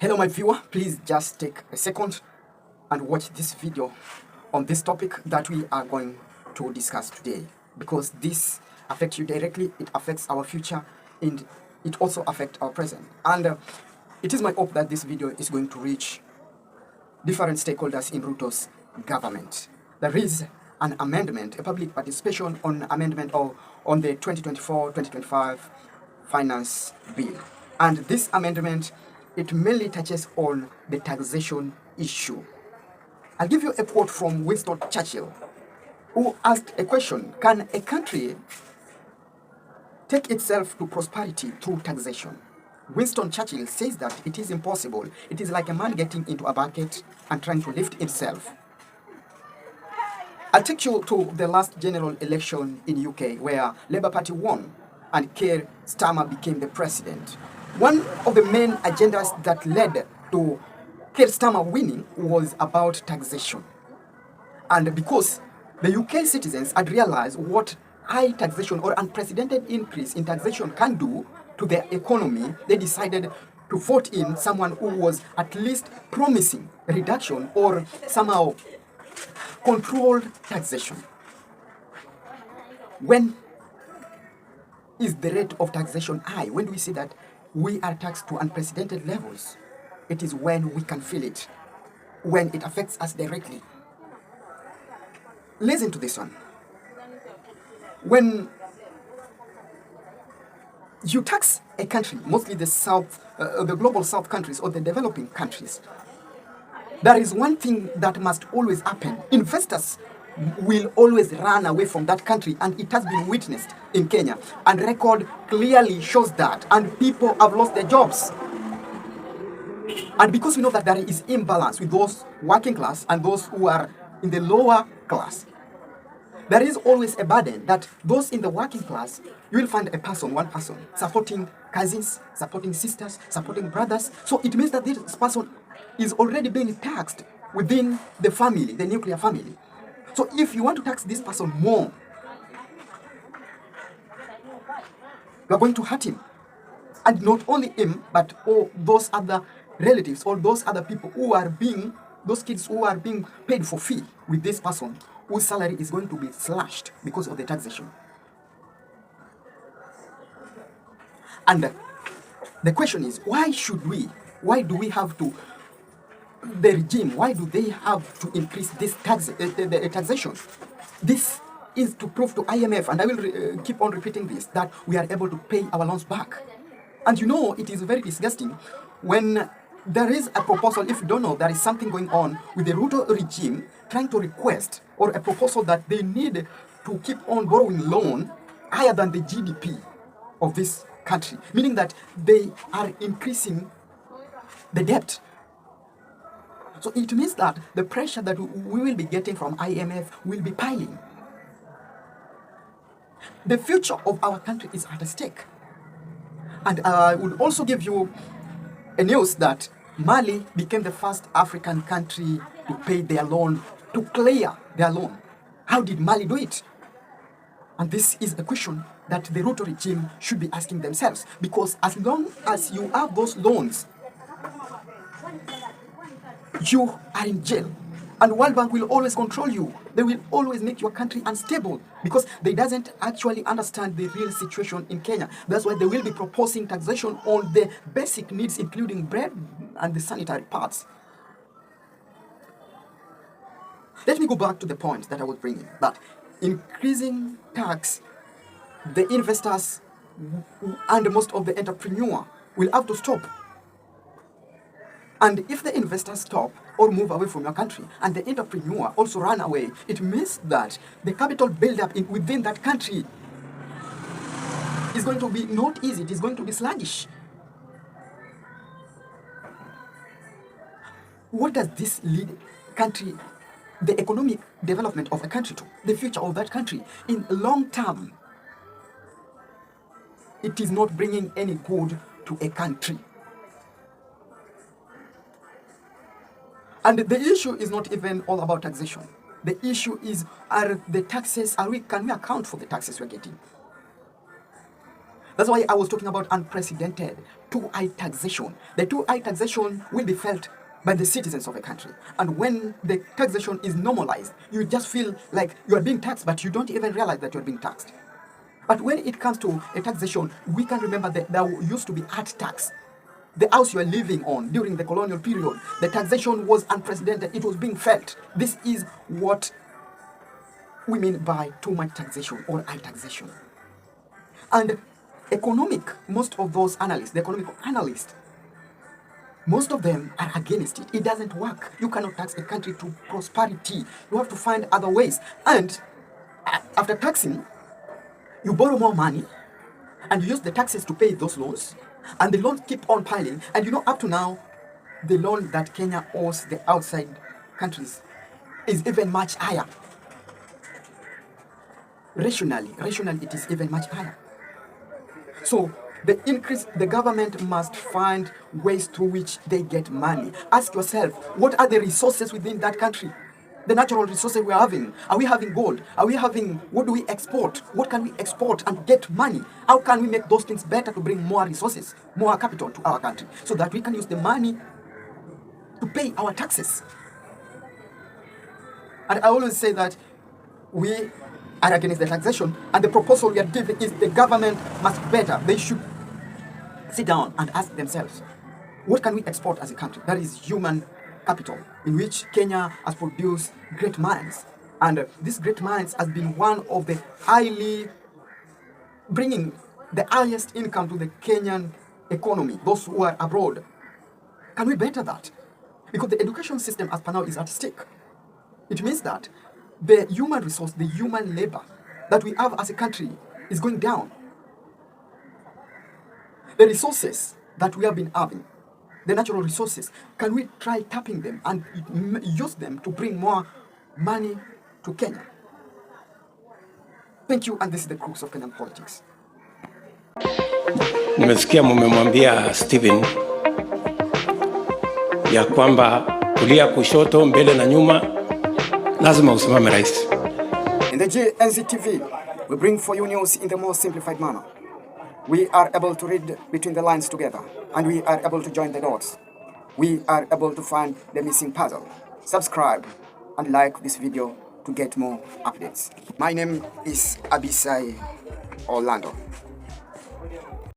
Hello my viewer, please just take a second and watch this video on this topic that we are going to discuss today, because this affects you directly, it affects our future, and it also affects our present. And it is my hope that this video is going to reach different stakeholders in Ruto's government. There is an amendment, a public participation on amendment on the 2024-2025 finance bill. And this amendment, it mainly touches on the taxation issue. I'll give you a quote from Winston Churchill, who asked a question: can a country take itself to prosperity through taxation? Winston Churchill says that it is impossible. It is like a man getting into a bucket and trying to lift himself. I'll take you to the last general election in UK, where Labour Party won and Keir Starmer became the president. One of the main agendas that led to Keir Starmer winning was about taxation. And because the UK citizens had realized what high taxation or unprecedented increase in taxation can do to their economy, they decided to vote in someone who was at least promising a reduction or somehow controlled taxation. When is the rate of taxation high? When do we see that we are taxed to unprecedented levels? It is when we can feel it, when it affects us directly. Listen to this one. When you tax a country, mostly the South, the global South countries or the developing countries, there is one thing that must always happen. Investors will always run away from that country, and it has been witnessed in Kenya. And record clearly shows that, and people have lost their jobs. And because we know that there is imbalance with those working class and those who are in the lower class, there is always a burden that those in the working class, you will find one person, supporting cousins, supporting sisters, supporting brothers. So it means that this person is already being taxed within the family, the nuclear family. So if you want to tax this person more, you are going to hurt him. And not only him, but all those other relatives, or those other people who are being, those kids who are being paid for fee with this person, whose salary is going to be slashed because of the taxation. And the question is, why do we have to, the regime, why do they have to increase this taxation? This is to prove to IMF, and I will keep on repeating this, that we are able to pay our loans back. And you know, it is very disgusting when there is a proposal, if you don't know, there is something going on with the Ruto regime trying to request, or a proposal that they need to keep on borrowing loan higher than the GDP of this country, meaning that they are increasing the debt. So it means that the pressure that we will be getting from IMF will be piling. The future of our country is at stake. And I will also give you a news that Mali became the first African country to pay their loan, to clear their loan. How did Mali do it? And this is a question that the Ruto regime should be asking themselves, because as long as you have those loans, you are in jail. And World Bank will always control you. They will always make your country unstable, because they doesn't actually understand the real situation in Kenya. That's why they will be proposing taxation on the basic needs, including bread and the sanitary parts. Let me go back to the point that I was bringing, that increasing tax, the investors and most of the entrepreneurs will have to stop. And if the investors stop or move away from your country, and the entrepreneur also run away, it means that the capital buildup within that country is going to be not easy. It is going to be sluggish. What does this lead country, the economic development of a country, to? The future of that country in long term. It is not bringing any good to a country. And the issue is not even all about taxation. The issue is, are the taxes, can we account for the taxes we're getting? That's why I was talking about unprecedented 2-eye taxation. The 2-eye taxation will be felt by the citizens of a country. And when the taxation is normalized, you just feel like you are being taxed, but you don't even realize that you're being taxed. But when it comes to a taxation, we can remember that there used to be art tax. The house you are living on during the colonial period, the taxation was unprecedented. It was being felt. This is what we mean by too much taxation or high taxation. And most of those analysts, the economic analysts, most of them are against it. It doesn't work. You cannot tax a country to prosperity. You have to find other ways. And after taxing, you borrow more money and you use the taxes to pay those loans. And the loans keep on piling. And you know, up to now, the loan that Kenya owes the outside countries is even much higher. Rationally, it is even much higher. So the government must find ways through which they get money. Ask yourself, what are the resources within that country? The natural resources we are having. Are we having gold? What do we export? What can we export and get money? How can we make those things better to bring more resources, more capital to our country, so that we can use the money to pay our taxes? And I always say that we are against the taxation, and the proposal we are giving is the government must better. They should sit down and ask themselves, what can we export as a country? That is human capital, in which Kenya has produced great minds. And this great minds has been one of the bringing the highest income to the Kenyan economy, those who are abroad. Can we better that? Because the education system as per now is at stake. It means that the human resource, the human labor that we have as a country is going down. The resources that we have been having, the natural resources, can we try tapping them and use them to bring more money to Kenya? Thank you, and this is the crux of Kenyan politics. Nimesikia mmemwambia Steven ya kwamba kulia kushoto mbele na nyuma lazima usimame rais. In the GNZ TV, we bring for you news in the most simplified manner. We are able to read between the lines together, and we are able to join the dots. We are able to find the missing puzzle. Subscribe and like this video to get more updates. My name is Abisai Orlando.